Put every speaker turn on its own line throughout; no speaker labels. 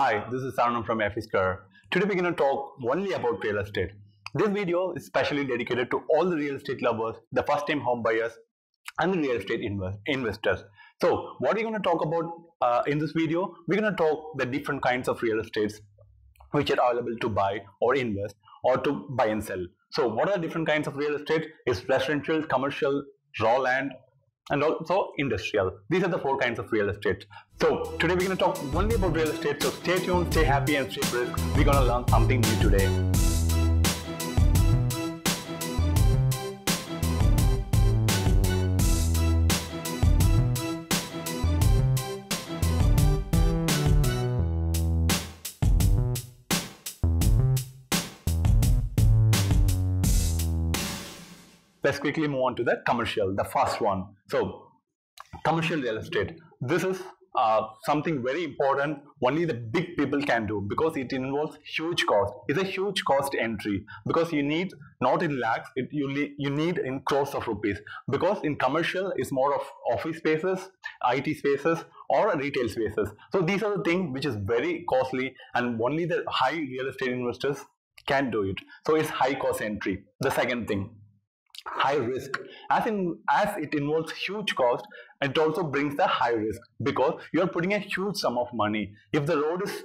Hi, this is Sarnam from FESquare. Today we're going to talk only about real estate. This video is specially dedicated to all the real estate lovers, the first-time home buyers, and the real estate investors. So, what we're going to talk about in this video, we're going to talk the different kinds of real estates which are available to buy or invest or to buy and sell. So, what are the different kinds of real estate? Is residential, commercial, raw land, and also industrial. These are the 4 kinds of real estate. So today we're going to talk only about real estate. So stay tuned, stay happy, and stay brisk. We're going to learn something new today. Let's quickly move on to the commercial, the first one. So, commercial real estate. This is something very important. Only the big people can do because it involves huge cost. It's a huge cost entry because you need not in lakhs. You need in crores of rupees because in commercial it's more of office spaces, IT spaces, or retail spaces. So these are the things which is very costly, and only the high real estate investors can do it. So it's high cost entry. The second thing, high risk. As it involves huge cost, it also brings the high risk because you are putting a huge sum of money. If the road is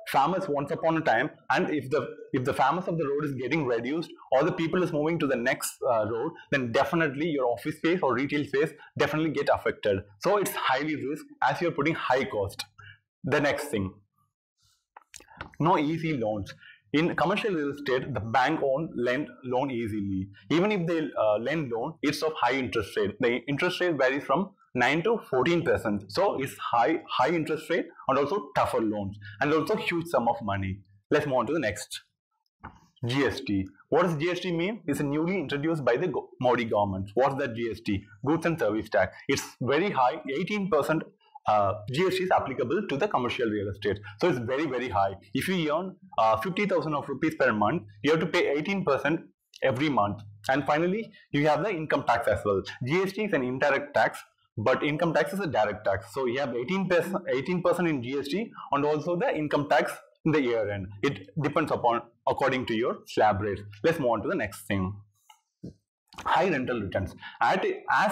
famous once upon a time, and if the famous of the road is getting reduced or the people is moving to the next road, then definitely your office space or retail space definitely get affected. So it's highly risk as you are putting high cost. The next thing, no easy loans. In commercial real estate, the bank lend loan easily. Even if they lend loan, it's of high interest rate. The interest rate varies from 9 to 14%. So it's high interest rate and also tougher loans and also huge sum of money. Let's move on to the next. GST. What does GST mean? It's newly introduced by the Modi government. What's that GST? Goods and Service Tax. It's very high, 18%. GST is applicable to the commercial real estate. So it's very, very high. If you earn 50,000 of rupees per month, you have to pay 18% every month. And finally, you have the income tax as well. GST is an indirect tax, but income tax is a direct tax. So you have 18% in GST and also the income tax in the year end. It depends upon according to your slab rate. Let's move on to the next thing. High rental returns. As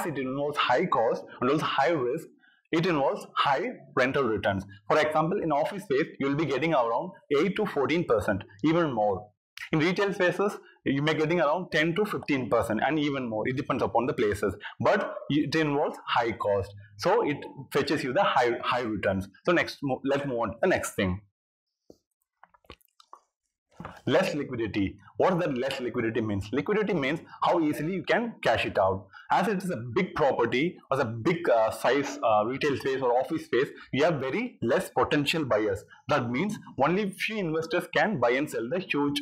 it involves high cost and also high risk, it involves high rental returns. For example, in office space, you will be getting around 8 to 14%, even more. In retail spaces, you may getting around 10 to 15% and even more. It depends upon the places. But it involves high cost. So it fetches you the high returns. So next, let's move on to the next thing. Less liquidity. What does that less liquidity means? Liquidity means how easily you can cash it out. As it is a big property or a big size retail space or office space, you have very less potential buyers. That means only few investors can buy and sell the huge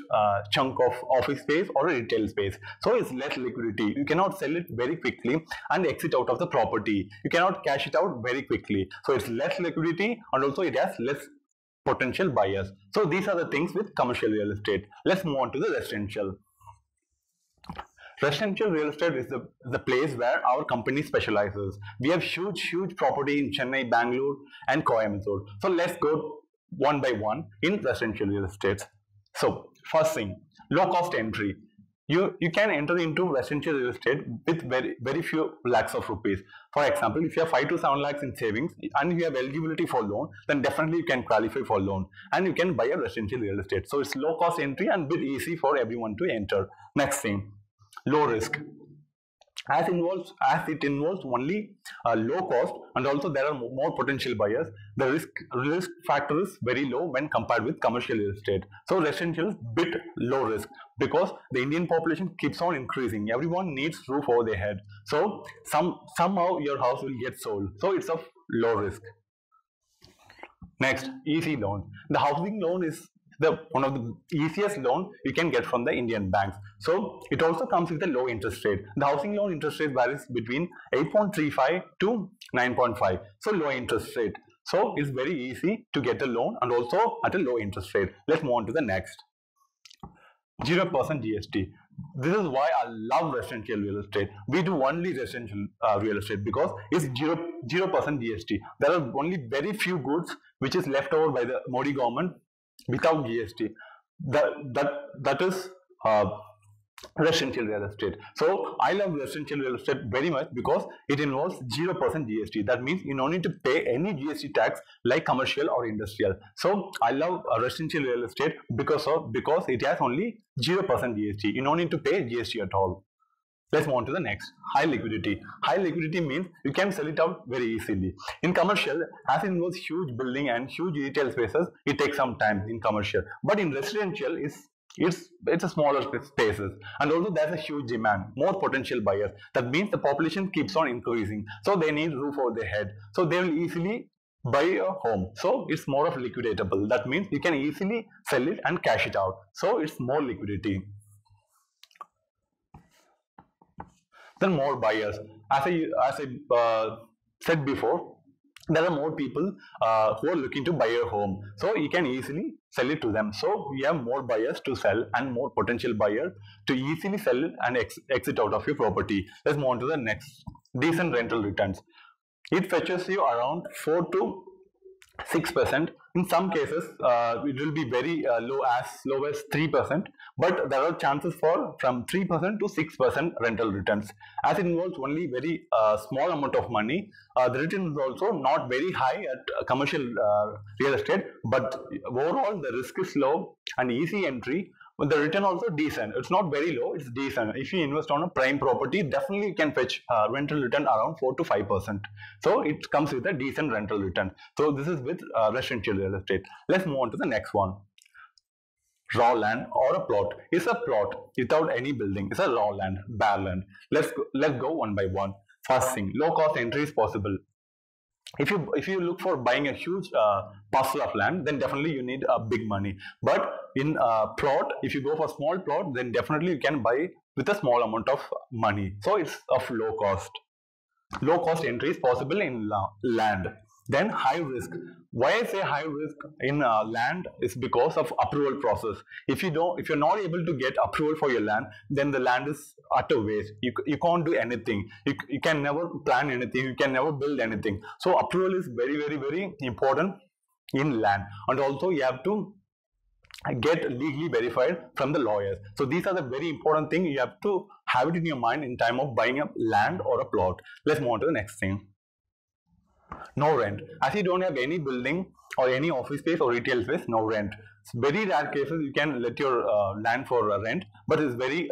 chunk of office space or a retail space. So it's less liquidity. You cannot sell it very quickly and exit out of the property. You cannot cash it out very quickly. So it's less liquidity and also it has less potential buyers. So these are the things with commercial real estate. Let's move on to the residential. Residential real estate is the place where our company specializes. We have huge property in Chennai, Bangalore, and Coimbatore. So let's go one by one in residential real estate. So first thing, low cost entry. You can enter into residential real estate with very few lakhs of rupees. For example, if you have 5 to 7 lakhs in savings and you have eligibility for loan, then definitely you can qualify for loan and you can buy a residential real estate. So it's low cost entry and bit easy for everyone to enter. Next thing, low risk. As it involves only low cost and also there are more potential buyers, the risk factor is very low when compared with commercial real estate. So residential is bit low risk because the Indian population keeps on increasing. Everyone needs roof over their head. So somehow your house will get sold. So it's of low risk. Next, easy loan. The housing loan is one of the easiest loan you can get from the Indian banks. So it also comes with a low interest rate. The housing loan interest rate varies between 8.35 to 9.5. So low interest rate. So it's very easy to get a loan and also at a low interest rate. Let's move on to the next. 0% GST. This is why I love residential real estate. We do only residential real estate because it's 0% GST. There are only very few goods which is left over by the Modi government without GST. That is residential real estate. So I love residential real estate very much because it involves 0% GST. That means you don't need to pay any GST tax like commercial or industrial. So I love residential real estate because it has only 0% GST. You don't need to pay GST at all. Let's move on to the next. High liquidity. High liquidity means you can sell it out very easily. In commercial, as it involves huge building and huge retail spaces, it takes some time in commercial. But in residential, it's a smaller spaces, and also there's a huge demand, more potential buyers. That means the population keeps on increasing, so they need roof over their head, so they will easily buy a home. So it's more of liquidatable. That means you can easily sell it and cash it out. So it's more liquidity. Then more buyers. As I said before, there are more people who are looking to buy a home, so you can easily sell it to them. So we have more buyers to sell and more potential buyers to easily sell it and exit out of your property. Let's move on to the next. Decent rental returns. It fetches you around 4 to 6%. In some cases, it will be very low as 3%, but there are chances for from 3% to 6% rental returns. As it involves only very small amount of money, the return is also not very high at commercial real estate, but overall the risk is low and easy entry. But the return also decent. It's not very low, it's decent. If you invest on a prime property, definitely you can fetch rental return around 4 to 5%. So it comes with a decent rental return. So this is with residential real estate. Let's move on to the next one. Raw land or a plot. It's a plot without any building. It's a raw land, bare land. Let's go one by one. First thing, low cost entry is possible. If you look for buying a huge parcel of land, then definitely you need big money. But in plot, if you go for small plot, then definitely you can buy with a small amount of money. So it's of low cost. Low cost entry is possible in land. Then high risk. Why I say high risk in land is because of approval process. If you're not able to get approval for your land, then the land is utter waste. You can't do anything. You can never plan anything. You can never build anything. So approval is very, very, very important in land. And also you have to get legally verified from the lawyers. So these are the very important things. You have to have it in your mind in time of buying a land or a plot. Let's move on to the next thing. No rent. As you don't have any building or any office space or retail space, no rent. It's very rare cases you can let your land for rent, but it's very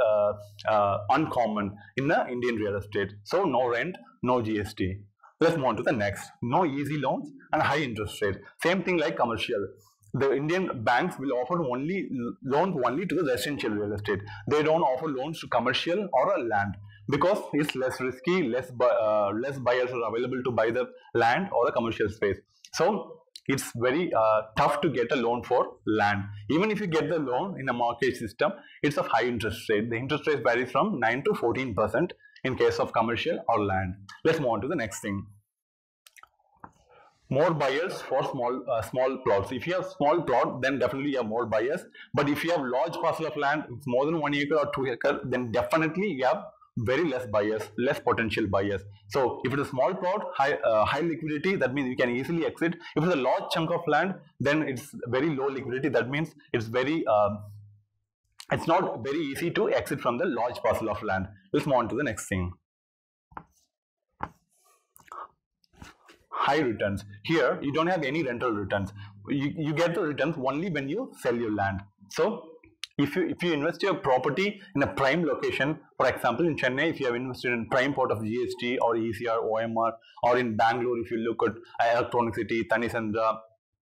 uncommon in the Indian real estate. So no rent, no GST. Let's move on to the next. No easy loans and high interest rate. Same thing like commercial. The Indian banks will offer loans only to the residential real estate. They don't offer loans to commercial or a land, because it's less risky, less buyers are available to buy the land or a commercial space. So it's very tough to get a loan for land. Even if you get the loan in a mortgage system, it's of high interest rate. The interest rate varies from 9 to 14% in case of commercial or land. Let's move on to the next thing. More buyers for small plots. If you have small plot, then definitely you have more buyers. But if you have large parcel of land, it's more than 1 acre or 2 acre, then definitely you have very less buyers, less potential buyers. So if it's a small plot, high liquidity, that means you can easily exit. If it's a large chunk of land, then it's very low liquidity. That means it's not very easy to exit from the large parcel of land. Let's move on to the next thing. High returns. Here you don't have any rental returns. You get the returns only when you sell your land. So if you invest your property in a prime location, for example in Chennai, if you have invested in prime port of GST or ECR, OMR, or in Bangalore if you look at Electronic City, Tanisandra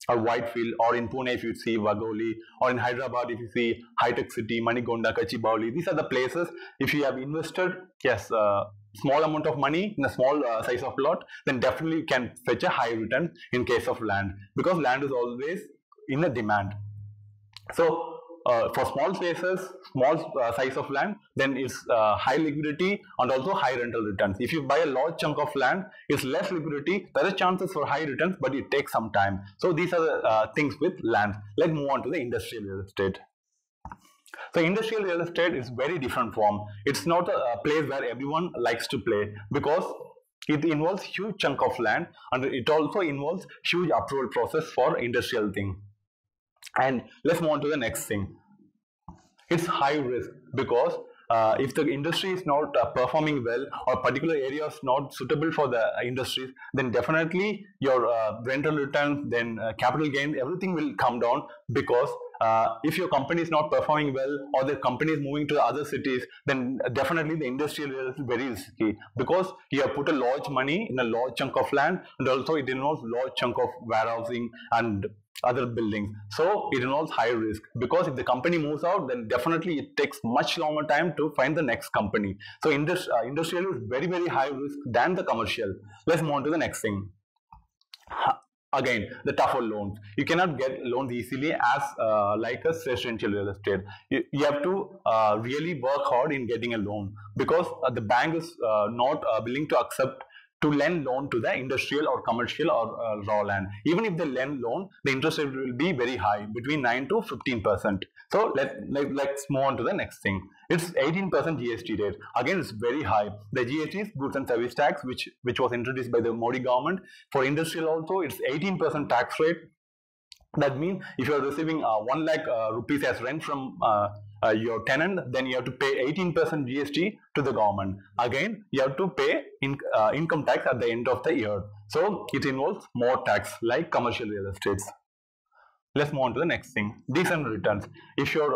or Whitefield, or in Pune if you see Vagoli, or in Hyderabad if you see High Tech City, Manigonda, Kachibowli, these are the places. If you have invested small amount of money in a small size of plot, then definitely you can fetch a high return in case of land, because land is always in a demand. So for small spaces, small size of land, then it's high liquidity and also high rental returns. If you buy a large chunk of land, it's less liquidity. There are chances for high returns, but it takes some time. So these are the things with land. Let's move on to the industrial real estate. So industrial real estate is very different from. It's not a place where everyone likes to play because it involves huge chunk of land and it also involves huge approval process for industrial thing. And let's move on to the next thing. It's high risk because if the industry is not performing well or particular area is not suitable for the industries, then definitely your rental returns, then capital gains, everything will come down because if your company is not performing well or the company is moving to other cities, then definitely the industrial area is very risky because you have put a large money in a large chunk of land and also it involves large chunk of warehousing and other buildings. So it involves high risk because if the company moves out, then definitely it takes much longer time to find the next company. So industrial is very, very high risk than the commercial. Let's move on to the next thing. Again, the tougher loans. You cannot get loans easily as like a residential real estate. You have to really work hard in getting a loan because the bank is not willing to accept to lend loan to the industrial or commercial or raw land. Even if they lend loan, the interest rate will be very high, between 9 to 15%. So let's move on to the next thing. It's 18% GST rate. Again, it's very high. The GST is goods and service tax, which was introduced by the Modi government. For industrial also, it's 18% tax rate. That means if you are receiving 1 lakh rupees as rent from your tenant, then you have to pay 18% GST to the government. Again, you have to pay income tax at the end of the year. So it involves more tax like commercial real estates. Let's move on to the next thing. Decent returns. If your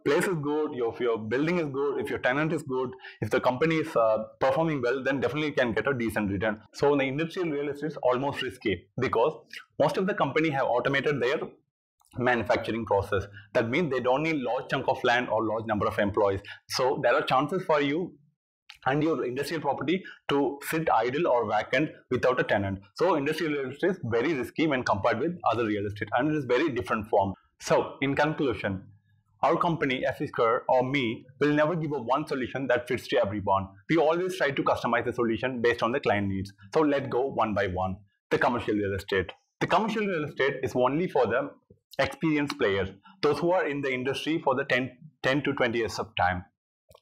place is good, if your building is good, if your tenant is good, if the company is performing well, then definitely you can get a decent return. So the industrial real estate is almost risky because most of the company have automated their manufacturing process. That means they don't need large chunk of land or large number of employees. So there are chances for you and your industrial property to sit idle or vacant without a tenant. So industrial real estate is very risky when compared with other real estate and it is very different form. So in conclusion, our company FESquare or me will never give a one solution that fits to everyone. We always try to customize the solution based on the client needs. So let's go one by one. The commercial real estate. The commercial real estate is only for the experienced players, those who are in the industry for the 10 to 20 years of time,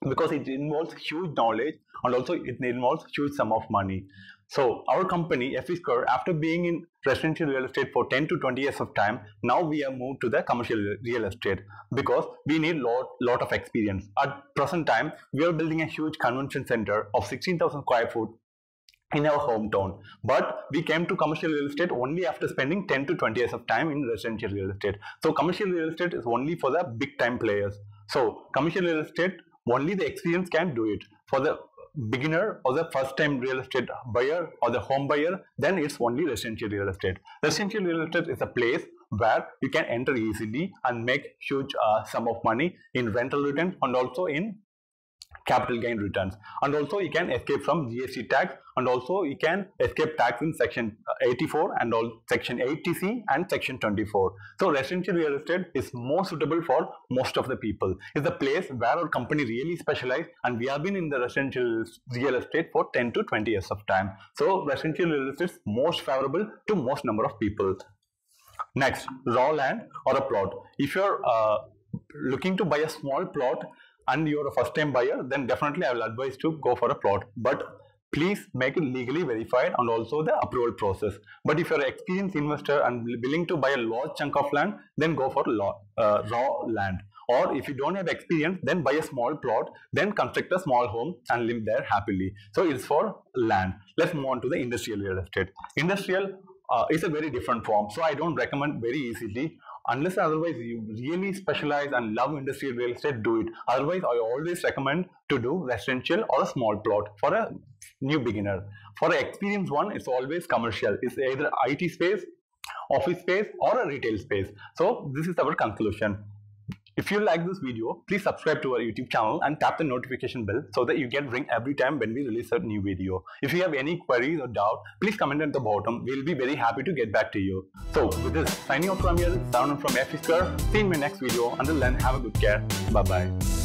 because it involves huge knowledge and also it involves huge sum of money. So our company FESquare, after being in residential real estate for 10 to 20 years of time, now we have moved to the commercial real estate because we need lot of experience. At present time, we are building a huge convention center of 16,000 square foot in our hometown, but we came to commercial real estate only after spending 10 to 20 years of time in residential real estate. So commercial real estate is only for the big time players. So commercial real estate, only the experience can do it. For the beginner or the first time real estate buyer or the home buyer, then it's only residential real estate. Residential real estate is a place where you can enter easily and make huge sum of money in rental returns and also in capital gain returns, and also you can escape from GST tax, and also you can escape tax in section 84 and all section 80C and section 24. So residential real estate is more suitable for most of the people. It's a place where our company really specializes, and we have been in the residential real estate for 10 to 20 years of time. So residential real estate is most favorable to most number of people. Next, raw land or a plot. If you're looking to buy a small plot and you're a first time buyer, then definitely I will advise to go for a plot, but please make it legally verified and also the approval process. But if you're an experienced investor and willing to buy a large chunk of land, then go for raw land. Or if you don't have experience, then buy a small plot, then construct a small home and live there happily. So it's for land. Let's move on to the industrial real estate. Industrial is a very different form, so I don't recommend very easily. Unless otherwise you really specialize and love industrial real estate, do it. Otherwise, I always recommend to do residential or a small plot for a new beginner. For an experienced one, it's always commercial. It's either IT space, office space, or a retail space. So this is our conclusion. If you like this video, please subscribe to our YouTube channel and tap the notification bell so that you get ring every time when we release a new video. If you have any queries or doubt, please comment at the bottom. We'll be very happy to get back to you. So with this, signing off from here, Savan from FESquare. See you in my next video. Until then, have a good care. Bye-bye.